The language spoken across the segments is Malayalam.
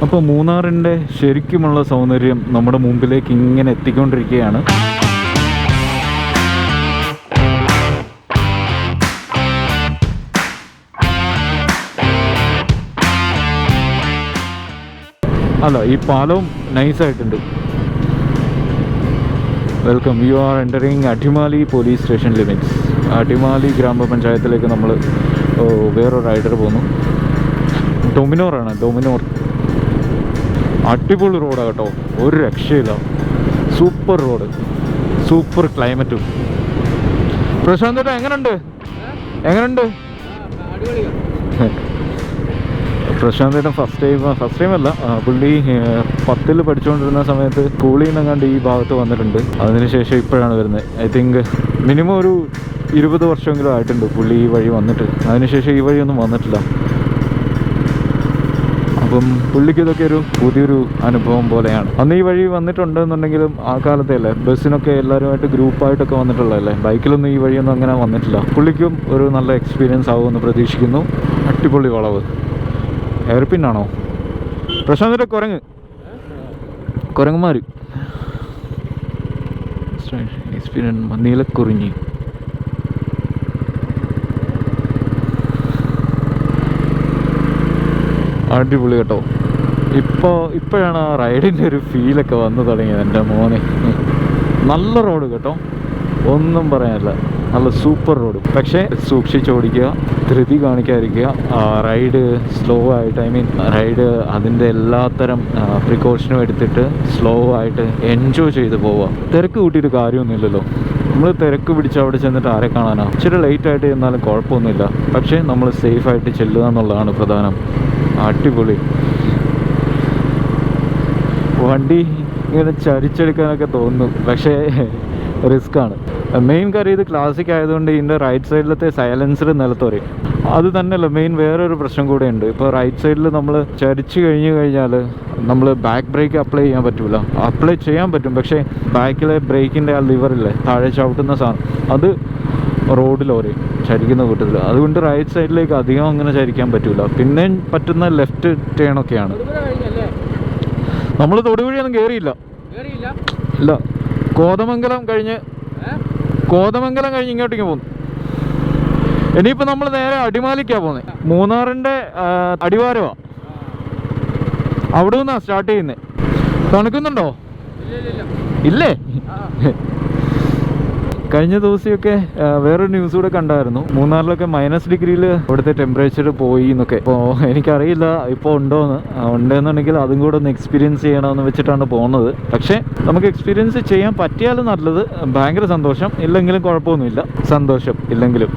അപ്പോൾ മൂന്നാറിൻ്റെ ശരിക്കുമുള്ള സൗന്ദര്യം നമ്മുടെ മുമ്പിലേക്ക് ഇങ്ങനെ എത്തിക്കൊണ്ടിരിക്കുകയാണ്. അല്ല, ഈ പാലവും നൈസായിട്ടുണ്ട്. Welcome, you are entering Adimali police station limits. Adimali ഗ്രാമപഞ്ചായത്തിലേക്ക് നമ്മൾ വേറൊരു റൈഡർ പോകുന്നു. ഡൊമിനോറാണ്, ഡൊമിനോർ. അടിപൊളി റോഡാണ് കേട്ടോ, ഒരു രക്ഷയില്ല. സൂപ്പർ റോഡ്, സൂപ്പർ ക്ലൈമറ്റും. പ്രശാന്ത് ചേട്ടാ എങ്ങനെയുണ്ട്? പ്രശാന്ത് ചേട്ടൻ ഫസ്റ്റ് ടൈം അല്ല, പുള്ളി 10ൽ പഠിച്ചുകൊണ്ടിരുന്ന സമയത്ത് സ്കൂളിൽ നിന്നെങ്ങാണ്ട് ഈ ഭാഗത്ത് വന്നിട്ടുണ്ട്. അതിനുശേഷം ഇപ്പോഴാണ് വരുന്നത്. ഐ തിങ്ക് മിനിമം ഒരു 20 വർഷമെങ്കിലും ആയിട്ടുണ്ട് പുള്ളി ഈ വഴി വന്നിട്ട്. അതിനുശേഷം ഈ വഴിയൊന്നും വന്നിട്ടില്ല. അപ്പം പുള്ളിക്ക് ഇതൊക്കെ ഒരു പുതിയൊരു അനുഭവം പോലെയാണ്. അന്ന് ഈ വഴി വന്നിട്ടുണ്ടെന്നുണ്ടെങ്കിലും ആ കാലത്തെ അല്ലേ ബസ്സിനൊക്കെ എല്ലാവരുമായിട്ട് ഗ്രൂപ്പായിട്ടൊക്കെ വന്നിട്ടുള്ളതല്ലേ, ബൈക്കിലൊന്നും ഈ വഴിയൊന്നും അങ്ങനെ വന്നിട്ടില്ല. പുള്ളിക്കും ഒരു നല്ല എക്സ്പീരിയൻസ് ആവുമെന്ന് പ്രതീക്ഷിക്കുന്നു. അടിപൊളി വളവ്. എയർപിന്നാണോ പ്രശാന്തിൻ്റെ? കുരങ്ങന്മാർ എക്സ്പീരിയൻസ് നീലക്കുറിഞ്ഞി. അടിപൊളി കേട്ടോ. ഇപ്പോഴാണ് ആ റൈഡിൻ്റെ ഒരു ഫീലൊക്കെ വന്നു തുടങ്ങിയത് എൻ്റെ മോനെ. നല്ല റോഡ് കേട്ടോ, ഒന്നും പറയാനില്ല. നല്ല സൂപ്പർ റോഡ്. പക്ഷേ സൂക്ഷിച്ചോടിക്കുക, ധൃതി കാണിക്കാതിരിക്കുക. റൈഡ് സ്ലോ ആയിട്ട്, റൈഡ് അതിൻ്റെ എല്ലാത്തരം പ്രിക്കോഷനും എടുത്തിട്ട് സ്ലോ ആയിട്ട് എൻജോയ് ചെയ്ത് പോവുക. തിരക്ക് കൂട്ടിയിട്ട് കാര്യമൊന്നുമില്ലല്ലോ. നമ്മൾ തിരക്ക് പിടിച്ച് അവിടെ ചെന്നിട്ട് ആരെ കാണാനാണ്? ഇച്ചിരി ലേറ്റായിട്ട് ചെന്നാലും കുഴപ്പമൊന്നുമില്ല. പക്ഷേ നമ്മൾ സേഫായിട്ട് ചെല്ലുക എന്നുള്ളതാണ് പ്രധാനം. അടിപൊളി വണ്ടി. ഇങ്ങനെ ചരിച്ചെടുക്കാനൊക്കെ തോന്നുന്നു, പക്ഷേ റിസ്ക്കാണ്. മെയിൻ കാര്യം ഇത് ക്ലാസിക് ആയതുകൊണ്ട് ഇതിൻ്റെ റൈറ്റ് സൈഡിലത്തെ സൈലൻസർ നിലത്തുറയും. അത് തന്നെയല്ല, മെയിൻ വേറൊരു പ്രശ്നം കൂടെ ഉണ്ട്. ഇപ്പോൾ റൈറ്റ് സൈഡിൽ നമ്മൾ ചരിച്ച് കഴിഞ്ഞാൽ നമ്മൾ ബാക്ക് ബ്രേക്ക് അപ്ലൈ ചെയ്യാൻ പറ്റില്ല. അപ്ലൈ ചെയ്യാൻ പറ്റും, പക്ഷേ ബാക്കിലെ ബ്രേക്കിൻ്റെ ആ ലിവറില്ലേ താഴെ ചവിട്ടുന്ന സാധനം, അത് റോഡിലോരയും ചരിക്കുന്ന കൂട്ടത്തിൽ. അതുകൊണ്ട് റൈറ്റ് സൈഡിലേക്ക് അധികം അങ്ങനെ ചരിക്കാൻ പറ്റില്ല. പിന്നെ പറ്റുന്ന ലെഫ്റ്റ് ടേണൊക്കെയാണ്. നമ്മൾ തൊടുവഴിയൊന്നും കയറിയില്ല. ഇല്ല, കോതമംഗലം കഴിഞ്ഞ് ഇങ്ങോട്ടേക്ക് പോകുന്നു. ഇനിയിപ്പോൾ നമ്മൾ നേരെ അടിമാലിക്കാണ് പോകുന്നത്. മൂന്നാറിൻ്റെ അടിവാരമാണ്, അവിടെ നിന്നാണ് സ്റ്റാർട്ട് ചെയ്യുന്നത്. തണുക്കുന്നുണ്ടോ? ഇല്ലേ? കഴിഞ്ഞ ദിവസമൊക്കെ വേറൊരു ന്യൂസ് കൂടെ കണ്ടായിരുന്നു. മൂന്നാറിലൊക്കെ -ഡിഗ്രിയിൽ ഇവിടുത്തെ ടെമ്പറേച്ചർ പോയി എന്നൊക്കെ. അപ്പോൾ എനിക്കറിയില്ല ഇപ്പോൾ ഉണ്ടോയെന്ന്. ഉണ്ടെന്നുണ്ടെങ്കിൽ അതും കൂടെ ഒന്ന് എക്സ്പീരിയൻസ് ചെയ്യണമെന്ന് വെച്ചിട്ടാണ് പോകുന്നത്. പക്ഷേ നമുക്ക് എക്സ്പീരിയൻസ് ചെയ്യാൻ പറ്റിയാലും നല്ലത്. ഭയങ്കര സന്തോഷം. ഇല്ലെങ്കിലും കുഴപ്പമൊന്നുമില്ല. സന്തോഷം ഇല്ലെങ്കിലും.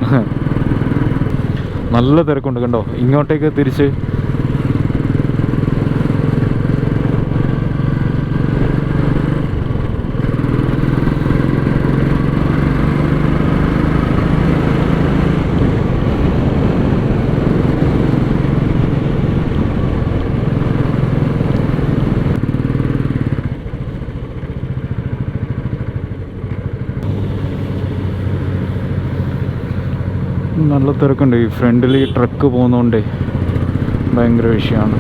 നല്ല തിരക്കുണ്ട് കണ്ടോ ഇങ്ങോട്ടേക്ക് തിരിച്ച്. നല്ല തിരക്കുണ്ട്. ഈ ഫ്രണ്ടിൽ ഈ ട്രക്ക് പോകുന്നതുകൊണ്ടേ ഭയങ്കര വിഷയമാണ്.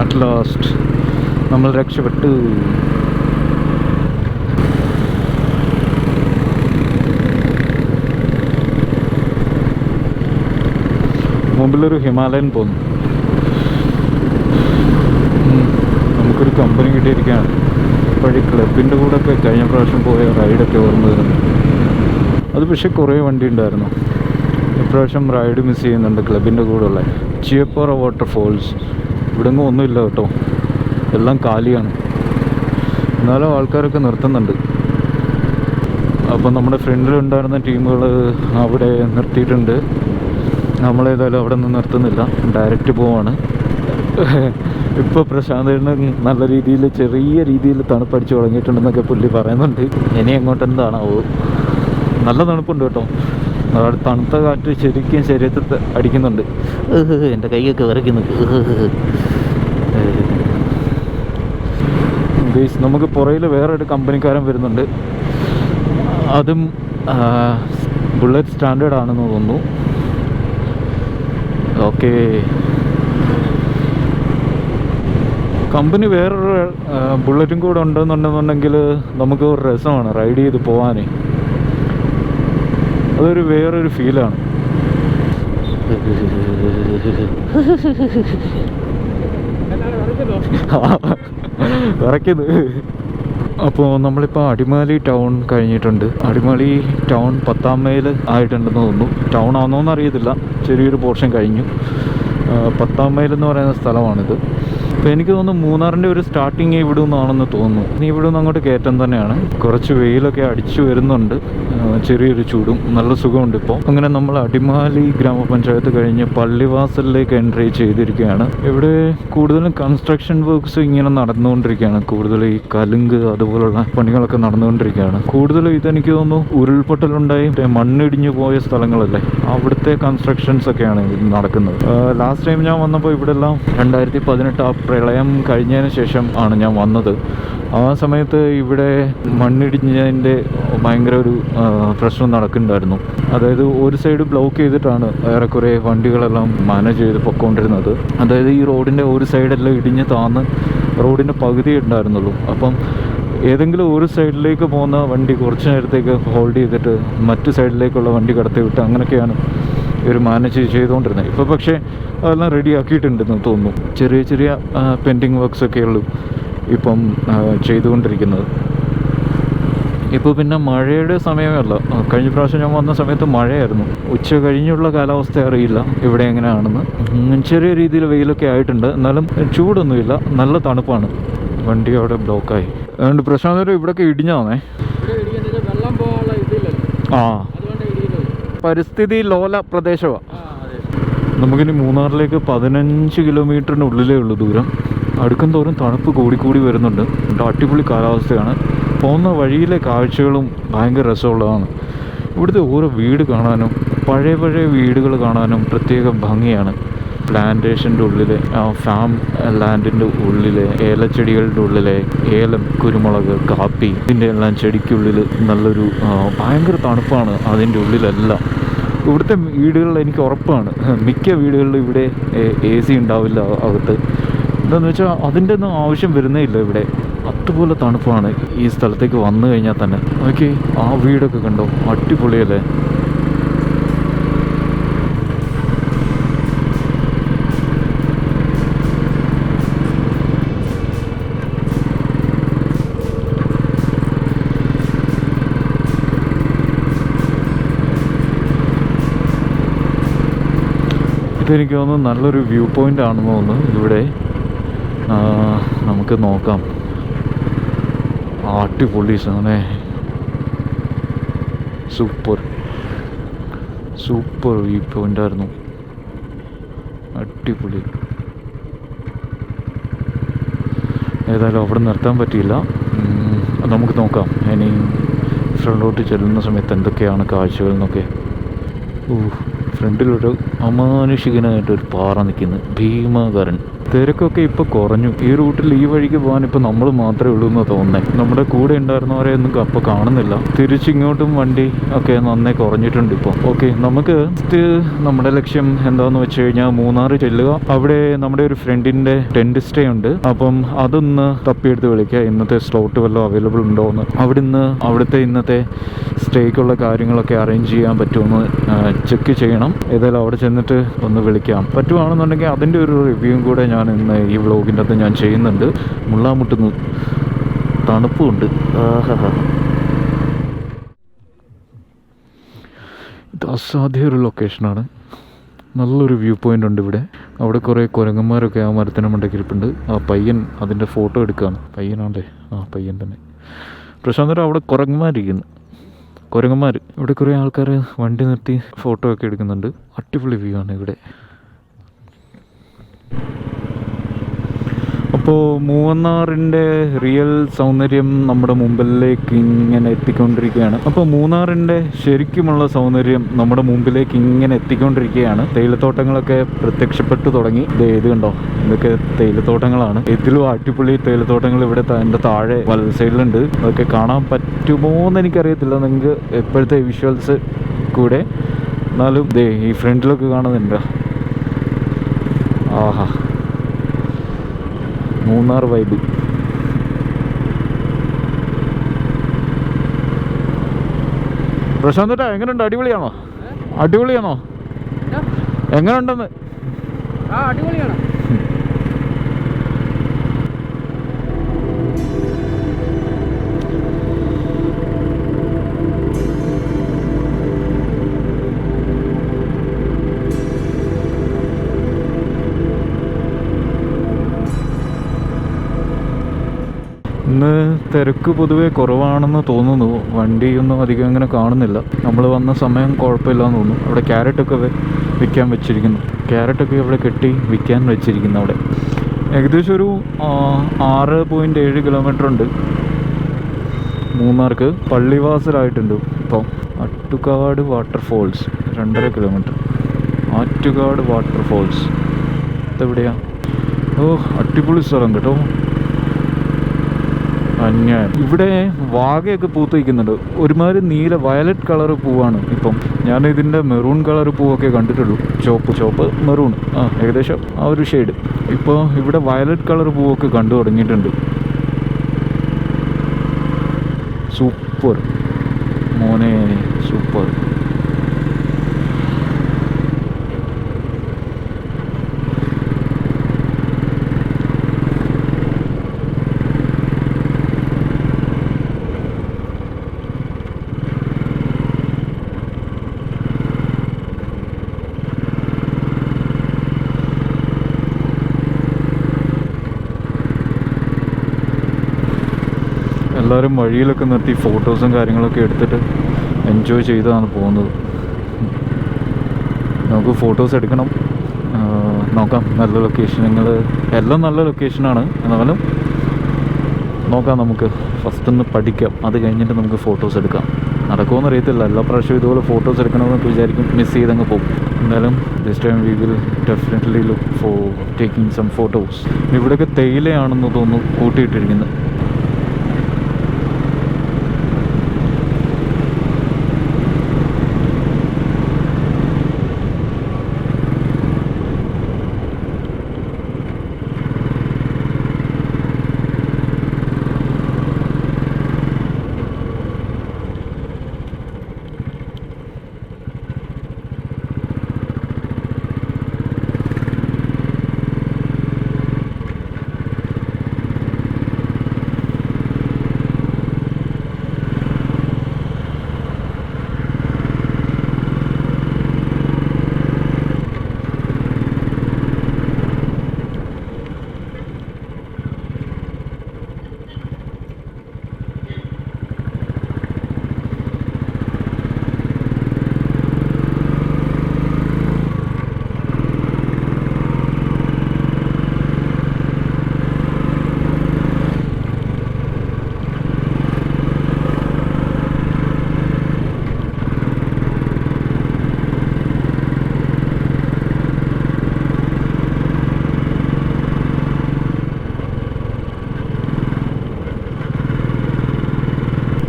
അറ്റ് ലാസ്റ്റ് നമ്മൾ രക്ഷപ്പെട്ടു. മുമ്പിലൊരു ഹിമാലയൻ പോകുന്നു. നമുക്കൊരു കമ്പനി കിട്ടിയിരിക്കുകയാണ്. ഇപ്പോഴീ ക്ലബിൻ്റെ കൂടെ ഒക്കെ കഴിഞ്ഞ പ്രാവശ്യം പോയ റൈഡൊക്കെ ഓർമ്മ വരുന്നു. അത് പക്ഷേ കുറേ വണ്ടി ഉണ്ടായിരുന്നു. ഇപ്രാവശ്യം റൈഡ് മിസ് ചെയ്യുന്നുണ്ട് ക്ലബിൻ്റെ കൂടെ ഉള്ള ചിയപ്പാറ വാട്ടർഫോൾസ്. ഇവിടെങ്ങും ഒന്നുമില്ല കേട്ടോ, എല്ലാം കാലിയാണ്. എന്നാലും ആൾക്കാരൊക്കെ നിർത്തുന്നുണ്ട്. അപ്പം നമ്മുടെ ഫ്രണ്ടിലുണ്ടായിരുന്ന ടീമുകൾ അവിടെ നിർത്തിയിട്ടുണ്ട്. നമ്മളേതായാലും അവിടെ നിന്ന് നിർത്തുന്നില്ല, ഡയറക്റ്റ് പോവാണ്. ഇപ്പോൾ പ്രശാന്തന് നല്ല രീതിയിൽ ചെറിയ രീതിയിൽ തണുപ്പടിച്ച് തുടങ്ങിയിട്ടുണ്ടെന്നൊക്കെ പുള്ളി പറയുന്നുണ്ട്. ഇനി എങ്ങോട്ട് എന്താണാവോ. നല്ല തണുപ്പുണ്ട് കേട്ടോ. തണുത്ത കാറ്റ് ശരിക്കും ശരീരത്തിൽ അടിക്കുന്നുണ്ട്. എൻ്റെ കൈയൊക്കെ വിറയ്ക്കുന്നുണ്ട്. നമുക്ക് പുറയിൽ വേറൊരു കമ്പനിക്കാരൻ വരുന്നുണ്ട്. അതും ബുള്ളറ്റ് സ്റ്റാൻഡേർഡ് ആണെന്ന് തോന്നുന്നു. ഓക്കെ, കമ്പനി വേറൊരു ബുള്ളറ്റും കൂടെ ഉണ്ടെന്നുണ്ടെന്നുണ്ടെങ്കിൽ നമുക്ക് ഒരു രസമാണ് റൈഡ് ചെയ്ത് പോകാനേ. അതൊരു വേറൊരു ഫീലാണ്. വിറയ്ക്കുന്നത്. അപ്പോൾ നമ്മളിപ്പോൾ അടിമാലി ടൗൺ കഴിഞ്ഞിട്ടുണ്ട്. അടിമാലി ടൗൺ 10ാം മൈൽ ആയിട്ടുണ്ടെന്ന് തോന്നുന്നു. ടൗൺ ആണോന്ന് അറിയത്തില്ല, ചെറിയൊരു പോർഷൻ കഴിഞ്ഞു. 10ാം മൈൽ എന്ന് പറയുന്ന സ്ഥലമാണിത്. അപ്പോൾ എനിക്ക് തോന്നുന്നു മൂന്നാറിൻ്റെ ഒരു സ്റ്റാർട്ടിങ് ഇവിടെ നിന്നാണെന്ന് തോന്നുന്നു. ഇനി ഇവിടെ നിന്ന് അങ്ങോട്ട് കയറ്റം തന്നെയാണ്. കുറച്ച് വെയിലൊക്കെ അടിച്ചു വരുന്നുണ്ട്, ചെറിയൊരു ചൂടും, നല്ല സുഖമുണ്ട് ഇപ്പോൾ. അങ്ങനെ നമ്മൾ അടിമാലി ഗ്രാമപഞ്ചായത്ത് കഴിഞ്ഞ് പള്ളിവാസലിലേക്ക് എൻട്രി ചെയ്തിരിക്കുകയാണ്. ഇവിടെ കൂടുതലും കൺസ്ട്രക്ഷൻ വർക്ക്സ് ഇങ്ങനെ നടന്നുകൊണ്ടിരിക്കുകയാണ്. കൂടുതൽ ഈ കലുങ്ക് അതുപോലുള്ള പണികളൊക്കെ നടന്നുകൊണ്ടിരിക്കുകയാണ്. കൂടുതലും ഇതെനിക്ക് തോന്നുന്നു ഉരുൾപൊട്ടലുണ്ടായി മണ്ണിടിഞ്ഞു പോയ സ്ഥലങ്ങളല്ലേ, അവിടുത്തെ കൺസ്ട്രക്ഷൻസ് ഒക്കെയാണ് നടക്കുന്നത്. ലാസ്റ്റ് ടൈം ഞാൻ വന്നപ്പോൾ ഇവിടെ എല്ലാം 2018 പ്രളയം കഴിഞ്ഞതിന് ശേഷം ആണ് ഞാൻ വന്നത്. ആ സമയത്ത് ഇവിടെ മണ്ണിടിഞ്ഞതിൻ്റെ ഭയങ്കര ഒരു പ്രശ്നം നടക്കുന്നുണ്ടായിരുന്നു. അതായത് ഒരു സൈഡ് ബ്ലോക്ക് ചെയ്തിട്ടാണ് ഏറെക്കുറെ വണ്ടികളെല്ലാം മാനേജ് ചെയ്ത് പൊയ്ക്കൊണ്ടിരുന്നത്. അതായത് ഈ റോഡിൻ്റെ ഒരു സൈഡെല്ലാം ഇടിഞ്ഞ് താന്ന് റോഡിൻ്റെ പകുതി ഉണ്ടായിരുന്നുള്ളൂ. അപ്പം ഏതെങ്കിലും ഒരു സൈഡിലേക്ക് പോകുന്ന വണ്ടി കുറച്ച് നേരത്തേക്ക് ഹോൾഡ് ചെയ്തിട്ട് മറ്റു സൈഡിലേക്കുള്ള വണ്ടി കടത്തി വിട്ട് അങ്ങനെയൊക്കെയാണ് ഇവർ മാനേജ് ചെയ്തുകൊണ്ടിരുന്നത്. ഇപ്പോൾ പക്ഷേ അതെല്ലാം റെഡി ആക്കിയിട്ടുണ്ടെന്ന് തോന്നുന്നു. ചെറിയ ചെറിയ പെൻഡിങ് വർക്ക്സൊക്കെ ഉള്ളൂ ഇപ്പം ചെയ്തുകൊണ്ടിരിക്കുന്നത്. ഇപ്പോൾ പിന്നെ മഴയുടെ സമയമല്ല. കഴിഞ്ഞ പ്രാവശ്യം ഞാൻ വന്ന സമയത്ത് മഴയായിരുന്നു. ഉച്ച കഴിഞ്ഞുള്ള കാലാവസ്ഥ അറിയില്ല ഇവിടെ എങ്ങനെയാണെന്ന്. ചെറിയ രീതിയിൽ വെയിലൊക്കെ ആയിട്ടുണ്ട്, എന്നാലും ചൂടൊന്നുമില്ല, നല്ല തണുപ്പാണ്. വണ്ടി അവിടെ ബ്ലോക്കായി. അതുകൊണ്ട് പ്രശ്നം ഇവിടെയൊക്കെ ഇടിഞ്ഞാന്നേ. ആ, പരിസ്ഥിതി ലോല പ്രദേശമാണ്. നമുക്കിനി മൂന്നാറിലേക്ക് 15 കിലോമീറ്ററിനുള്ളിലേ ഉള്ളൂ ദൂരം. അടുക്കും തോറും തണുപ്പ് കൂടിക്കൂടി വരുന്നുണ്ട്. അടിപൊളി കാലാവസ്ഥയാണ്. പോകുന്ന വഴിയിലെ കാഴ്ചകളും ഭയങ്കര രസമുള്ളതാണ്. ഇവിടുത്തെ ഓരോ വീട് കാണാനും പഴയ വീടുകൾ കാണാനും പ്രത്യേക ഭംഗിയാണ്. പ്ലാന്റേഷൻ്റെ ഉള്ളിലെ ഫാം ലാൻഡിൻ്റെ ഉള്ളിലെ ഏലച്ചെടികളുടെ ഉള്ളിലെ ഏലം, കുരുമുളക്, കാപ്പി, ഇതിൻ്റെ എല്ലാം ചെടിക്കുള്ളിൽ നല്ലൊരു ഭയങ്കര തണുപ്പാണ് അതിൻ്റെ ഉള്ളിലെല്ലാം. ഇവിടുത്തെ വീടുകളിൽ എനിക്ക് ഉറപ്പാണ് മിക്ക വീടുകളിലും ഇവിടെ AC ഉണ്ടാവില്ല അകത്ത്. എന്താണെന്ന് വെച്ചാൽ അതിൻ്റെ ഒന്നും ആവശ്യം വരുന്നേ ഇല്ല ഇവിടെ. അതുപോലെ തണുപ്പാണ് ഈ സ്ഥലത്തേക്ക് വന്നു കഴിഞ്ഞാൽ തന്നെ. ഓക്കെ, ആ വീടൊക്കെ കണ്ടോ, അടിപൊളിയല്ലേ. ഇതെനിക്ക് തോന്നുന്നു നല്ലൊരു വ്യൂ പോയിൻ്റ് ആണെന്ന് തോന്നുന്നു. ഇവിടെ നമുക്ക് നോക്കാം. അടിപൊളി സാധനേ, സൂപ്പർ വ്യൂ പോയിൻ്റ് ആയിരുന്നു. അടിപൊളി. ഏതായാലും അവിടെ നിർത്താൻ പറ്റിയില്ല. നമുക്ക് നോക്കാം ഇനി ഫ്രണ്ടിലോട്ട് ചെല്ലുന്ന സമയത്ത് എന്തൊക്കെയാണ് കാഴ്ചകൾ എന്നൊക്കെ. ഫ്രണ്ടിലൊരു അമാനുഷികനായിട്ടൊരു പാറ നിൽക്കുന്നു, ഭീമാകാരൻ. തിരക്കൊക്കെ ഇപ്പോൾ കുറഞ്ഞു. ഈ റൂട്ടിൽ ഈ വഴിക്ക് പോകാൻ ഇപ്പോൾ നമ്മൾ മാത്രമേ ഉള്ളൂ എന്ന് തോന്നുന്നത്. നമ്മുടെ കൂടെ ഉണ്ടായിരുന്നവരെ ഒന്നും അപ്പോൾ കാണുന്നില്ല. തിരിച്ചിങ്ങോട്ടും വണ്ടി ഒക്കെ നന്നേ കുറഞ്ഞിട്ടുണ്ട് ഇപ്പോൾ. ഓക്കെ, നമുക്ക് നമ്മുടെ ലക്ഷ്യം എന്താണെന്ന് വെച്ച് കഴിഞ്ഞാൽ മൂന്നാർ ചെല്ലുക. അവിടെ നമ്മുടെ ഒരു ഫ്രണ്ടിൻ്റെ ടെൻറ്റ് സ്റ്റേ ഉണ്ട്. അപ്പം അതൊന്ന് തപ്പിയെടുത്ത് വിളിക്കുക, ഇന്നത്തെ സ്ലോട്ട് വല്ലതും അവൈലബിൾ ഉണ്ടോ എന്ന്. അവിടുത്തെ ഇന്നത്തെ സ്റ്റേക്കുള്ള കാര്യങ്ങളൊക്കെ അറേഞ്ച് ചെയ്യാൻ പറ്റുമെന്ന് ചെക്ക് ചെയ്യണം. ഏതായാലും അവിടെ ചെന്നിട്ട് ഒന്ന് വിളിക്കാം. പറ്റുവാണെന്നുണ്ടെങ്കിൽ അതിൻ്റെ ഒരു റിവ്യൂവും കൂടെ ഞാൻ ഇന്ന് ഈ വ്ളോഗിൻ്റെ അകത്ത് ഞാൻ ചെയ്യുന്നുണ്ട്. മുള്ളാമുട്ടുന്നു, തണുപ്പുണ്ട്. ഇത് അസാധ്യ ഒരു ലൊക്കേഷനാണ്. നല്ലൊരു വ്യൂ പോയിൻ്റ് ഉണ്ട് ഇവിടെ. അവിടെ കുറേ കുരങ്ങന്മാരൊക്കെ ആ മരത്തിന് മണ്ടക്കിരിപ്പുണ്ട്. ആ പയ്യൻ അതിൻ്റെ ഫോട്ടോ എടുക്കുകയാണ്. പയ്യനാണ്ടേ, പയ്യൻ തന്നെ. പ്രശാന്തരം അവിടെ കുരങ്ങന്മാരിക്കുന്നു. ഇവിടെ കുറേ ആൾക്കാർ വണ്ടി നിർത്തി ഫോട്ടോ ഒക്കെ എടുക്കുന്നുണ്ട്. അടിപൊളി വ്യൂ ആണ് ഇവിടെ. അപ്പോൾ മൂന്നാറിൻ്റെ റിയൽ സൗന്ദര്യം നമ്മുടെ മുമ്പിലേക്ക് ഇങ്ങനെ എത്തിക്കൊണ്ടിരിക്കുകയാണ്. അപ്പോൾ മൂന്നാറിൻ്റെ ശരിക്കുമുള്ള സൗന്ദര്യം നമ്മുടെ മുമ്പിലേക്ക് ഇങ്ങനെ എത്തിക്കൊണ്ടിരിക്കുകയാണ്. തേയിലത്തോട്ടങ്ങളൊക്കെ പ്രത്യക്ഷപ്പെട്ടു തുടങ്ങി. ഇത് കണ്ടോ, ഇതൊക്കെ തേയിലത്തോട്ടങ്ങളാണ്. ഇതിലും അടിപൊളി തേയിലത്തോട്ടങ്ങൾ ഇവിടെ എൻ്റെ താഴെ വലത് സൈഡിലുണ്ട്. അതൊക്കെ കാണാൻ പറ്റുമോ എന്ന് എനിക്കറിയത്തില്ല നിങ്ങൾക്ക് ഇപ്പോഴത്തെ വിഷ്വൽസ് കൂടെ. എന്നാലും ഈ ഫ്രണ്ടിലൊക്കെ കാണുന്നുണ്ട് ആഹാ, മൂന്നാർ വൈബ്. പ്രശാന്തേട്ടാ എങ്ങനെയുണ്ട്? അടിപൊളിയാണോ? അടിപൊളിയാണോ? എങ്ങനെയുണ്ടെന്ന്? അടിപൊളിയാണ്. ഇന്ന് തിരക്ക് പൊതുവെ കുറവാണെന്ന് തോന്നുന്നു. വണ്ടിയൊന്നും അധികം അങ്ങനെ കാണുന്നില്ല. നമ്മൾ വന്ന സമയം കുഴപ്പമില്ലാന്ന് തോന്നുന്നു. അവിടെ ക്യാരറ്റൊക്കെ വിൽക്കാൻ വെച്ചിരിക്കുന്നു. ക്യാരറ്റൊക്കെ ഇവിടെ കെട്ടി വിൽക്കാൻ വെച്ചിരിക്കുന്നു അവിടെ. ഏകദേശം ഒരു 6.7 കിലോമീറ്റർ ഉണ്ട് മൂന്നാർക്ക്. പള്ളിവാസലായിട്ടുണ്ട് ഇപ്പം. Attukad waterfalls 2.5 kilometre. Attukad waterfalls ഇതെവിടെയാണ്? ഓ, അടിപൊളി സ്ഥലം കേട്ടോ. അന്യായം. ഇവിടെ വാഗയൊക്കെ പൂത്ത് വയ്ക്കുന്നുണ്ട്. ഒരുമാതിരി നീല വയലറ്റ് കളർ പൂവാണ് ഇപ്പം. ഞാൻ ഇതിൻ്റെ മെറൂൺ കളർ പൂവൊക്കെ കണ്ടിട്ടുള്ളൂ. ചോപ്പ് മെറൂൺ, ഏകദേശം ആ ഒരു ഷെയ്ഡ്. ഇപ്പോൾ ഇവിടെ വയലറ്റ് കളർ പൂവൊക്കെ കണ്ടു തുടങ്ങിയിട്ടുണ്ട്. സൂപ്പർ മോനെ, സൂപ്പർ. എല്ലാവരും വഴിയിലൊക്കെ നിർത്തി ഫോട്ടോസും കാര്യങ്ങളൊക്കെ എടുത്തിട്ട് എൻജോയ് ചെയ്താണ് പോകുന്നത്. നമുക്ക് ഫോട്ടോസ് എടുക്കണം. നോക്കാം, നല്ല ലൊക്കേഷനുകൾ എല്ലാം നല്ല ലൊക്കേഷനാണ്. എന്നാലും നോക്കാം, നമുക്ക് ഫസ്റ്റ് ഒന്ന് പഠിക്കാം. അത് കഴിഞ്ഞിട്ട് നമുക്ക് ഫോട്ടോസ് എടുക്കാം. നടക്കുമെന്ന് അറിയത്തില്ല. എല്ലാ പ്രാവശ്യവും ഇതുപോലെ ഫോട്ടോസ് എടുക്കണമെന്നൊക്കെ വിചാരിക്കും, മിസ് ചെയ്തങ്ങ് പോകും. എന്തായാലും this time we will definitely look for taking some photos. ഇവിടെയൊക്കെ തേയിലയാണെന്ന് തോന്നുന്നു കൂട്ടിയിട്ടിരിക്കുന്നത്.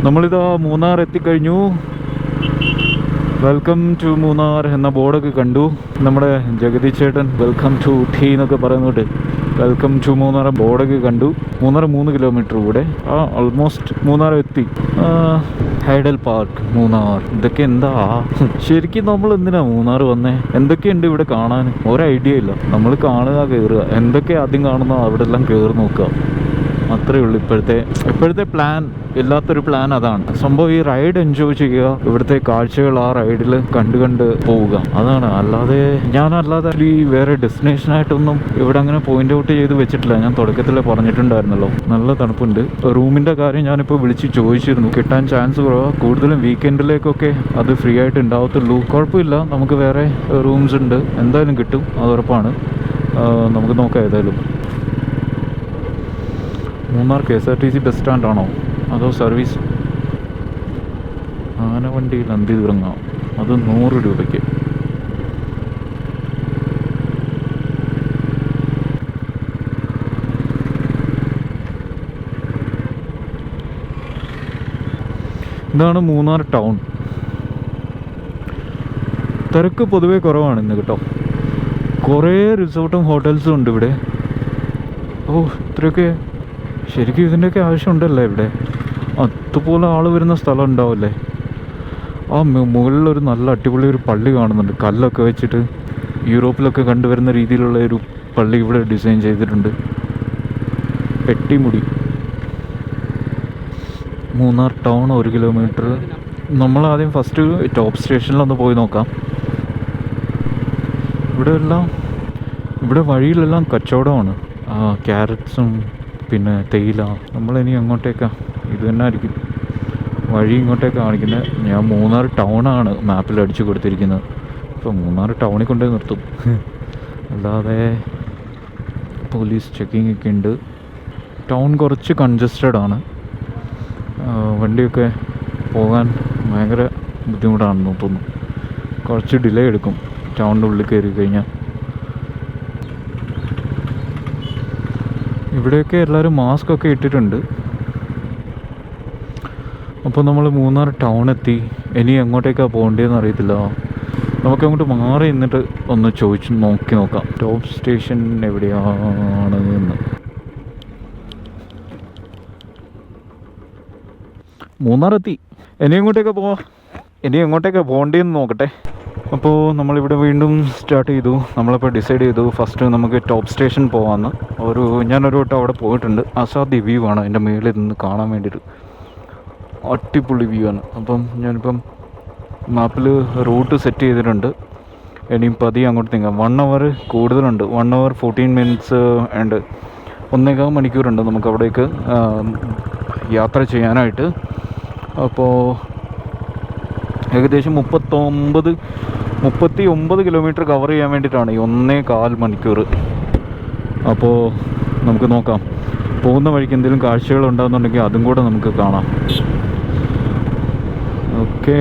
നമ്മളിതാ മൂന്നാർ എത്തിക്കഴിഞ്ഞു. വെൽക്കം ടു മൂന്നാർ എന്ന ബോർഡൊക്കെ കണ്ടു. നമ്മുടെ ജഗതി ചേട്ടൻ വെൽക്കം ടു ഊട്ടി എന്നൊക്കെ പറയുന്നുണ്ട്. വെൽക്കം ടു മൂന്നാർ ബോർഡൊക്കെ കണ്ടു. മൂന്നാർ 3 കിലോമീറ്റർ കൂടെ ഓൾമോസ്റ്റ് മൂന്നാർ എത്തി. Hydel park Munnar. ഇതൊക്കെ എന്താ ശരിക്കും നമ്മൾ എന്തിനാ മൂന്നാർ വന്നേ? എന്തൊക്കെയുണ്ട് ഇവിടെ കാണാൻ? ഒരു ഐഡിയ ഇല്ല. നമ്മൾ കാണുക, കയറുക, എന്തൊക്കെ ആദ്യം കാണുന്നോ അവിടെ എല്ലാം കയറി നോക്കുക, അത്രയേ ഉള്ളൂ. ഇപ്പോഴത്തെ പ്ലാൻ, ഇല്ലാത്തൊരു പ്ലാൻ അതാണ് സംഭവം. ഈ റൈഡ് എൻജോയ് ചെയ്യുക, ഇവിടുത്തെ കാഴ്ചകൾ ആ റൈഡിൽ കണ്ട് പോവുക, അതാണ്. ഞാനല്ലാതെ ഈ വേറെ ഡെസ്റ്റിനേഷനായിട്ടൊന്നും ഇവിടെ അങ്ങനെ പോയിന്റ് ഔട്ട് ചെയ്ത് വെച്ചിട്ടില്ല. ഞാൻ തുടക്കത്തിൽ പറഞ്ഞിട്ടുണ്ടായിരുന്നല്ലോ, നല്ല തണുപ്പുണ്ട്. റൂമിൻ്റെ കാര്യം ഞാനിപ്പോൾ വിളിച്ച് ചോദിച്ചിരുന്നു. കിട്ടാൻ ചാൻസ് കുറവാണ്. കൂടുതലും വീക്കെൻഡിലേക്കൊക്കെ അത് ഫ്രീ ആയിട്ട് ഉണ്ടാവത്തുള്ളൂ. കുഴപ്പമില്ല, നമുക്ക് വേറെ റൂംസ് ഉണ്ട്, എന്തായാലും കിട്ടും, അത് ഉറപ്പാണ്. നമുക്ക് നോക്കാം ഏതായാലും. മൂന്നാർ KSRTC ബസ് സ്റ്റാൻഡാണോ അതോ സർവീസ്? ആനവണ്ടിയിൽ അന്തി ഇറങ്ങാം, അത് 100 രൂപയ്ക്ക്. ഇതാണ് മൂന്നാർ ടൗൺ. തിരക്ക് പൊതുവേ കുറവാണ് ഇന്ന് കേട്ടോ. കുറേ റിസോർട്ടും ഹോട്ടൽസും ഉണ്ട് ഇവിടെ. ഓ, ഇത്രയൊക്കെ ശരിക്കും ഇതിൻ്റെയൊക്കെ ആവശ്യമുണ്ടല്ലേ ഇവിടെ? അതുപോലെ ആൾ വരുന്ന സ്ഥലം ഉണ്ടാവില്ലേ? ആ മുകളിലൊരു നല്ല അടിപൊളി ഒരു പള്ളി കാണുന്നുണ്ട്, കല്ലൊക്കെ വെച്ചിട്ട് യൂറോപ്പിലൊക്കെ കണ്ടുവരുന്ന രീതിയിലുള്ള ഒരു പള്ളി ഇവിടെ ഡിസൈൻ ചെയ്തിട്ടുണ്ട്. പെട്ടിമുടി. Munnar town 1 kilometre. നമ്മൾ ആദ്യം ഫസ്റ്റ് ടോപ്പ് സ്റ്റേഷനിലൊന്ന് പോയി നോക്കാം. ഇവിടെ വഴിയിലെല്ലാം കച്ചവടമാണ്. ക്യാരറ്റ്സും പിന്നെ തേയില. നമ്മളിനി അങ്ങോട്ടേക്കാ, ഇത് തന്നെ ആയിരിക്കും വഴി. ഇങ്ങോട്ടേക്ക് കാണിക്കുന്നത്. ഞാൻ മൂന്നാർ ടൗണാണ് മാപ്പിൽ അടിച്ചു കൊടുത്തിരിക്കുന്നത്. അപ്പോൾ മൂന്നാർ ടൗണിൽ കൊണ്ടുപോയി നിർത്തും. അല്ലാതെ പോലീസ് ചെക്കിംഗ് ഒക്കെ ഉണ്ട്. ടൗൺ കുറച്ച് കൺജസ്റ്റഡ് ആണ്. വണ്ടിയൊക്കെ പോകാൻ ഭയങ്കര ബുദ്ധിമുട്ടാണെന്ന് തോന്നുന്നു. കുറച്ച് ഡിലേ എടുക്കും ടൗണിൻ്റെ ഉള്ളിൽ കയറി കഴിഞ്ഞാൽ. ഇവിടെയൊക്കെ എല്ലാവരും മാസ്ക് ഒക്കെ ഇട്ടിട്ടുണ്ട്. അപ്പോൾ നമ്മൾ മൂന്നാർ ടൗൺ എത്തി. ഇനി എങ്ങോട്ടേക്കാണ് പോകേണ്ടതെന്ന് അറിയത്തില്ല. നമുക്ക് അങ്ങോട്ട് മാറി നിന്നിട്ട് ഒന്ന് ചോദിച്ച് നോക്കാം ടോപ്പ് സ്റ്റേഷൻ എവിടെയാണ് എന്ന്. മൂന്നാർ എത്തി. ഇനി എങ്ങോട്ടേക്കാണ് പോകേണ്ടതെന്ന് നോക്കട്ടെ. അപ്പോൾ നമ്മളിവിടെ വീണ്ടും സ്റ്റാർട്ട് ചെയ്തു. നമ്മളിപ്പോൾ ഡിസൈഡ് ചെയ്തു ഫസ്റ്റ് നമുക്ക് ടോപ്പ് സ്റ്റേഷൻ പോകാമെന്ന്. ഞാനൊരു വട്ടം അവിടെ പോയിട്ടുണ്ട്. അസാധ്യ വ്യൂ ആണ് എൻ്റെ മുകളിൽ നിന്ന് കാണാൻ വേണ്ടിയിട്ട്. അടിപൊളി വ്യൂ ആണ്. അപ്പം ഞാനിപ്പം മാപ്പിൽ റൂട്ട് സെറ്റ് ചെയ്തിട്ടുണ്ട്. ഇനിയും പതിയെ അങ്ങോട്ട് നീങ്ങാം. 1 hour കൂടുതലുണ്ട്. 1 hour 14 minutes ഉണ്ട്. 1.25 മണിക്കൂറുണ്ട് നമുക്ക് അവിടേക്ക് യാത്ര ചെയ്യാനായിട്ട്. അപ്പോൾ ഏകദേശം 39 കിലോമീറ്റർ കവർ ചെയ്യാൻ വേണ്ടിയിട്ടാണ് ഈ 1.25 മണിക്കൂർ. അപ്പോൾ നമുക്ക് നോക്കാം. പോകുന്ന വഴിക്ക് എന്തെങ്കിലും കാഴ്ചകൾ ഉണ്ടാകുന്നുണ്ടെങ്കിൽ അതും കൂടെ നമുക്ക് കാണാം. ഓക്കെ,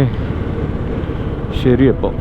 ശരി. അപ്പോൾ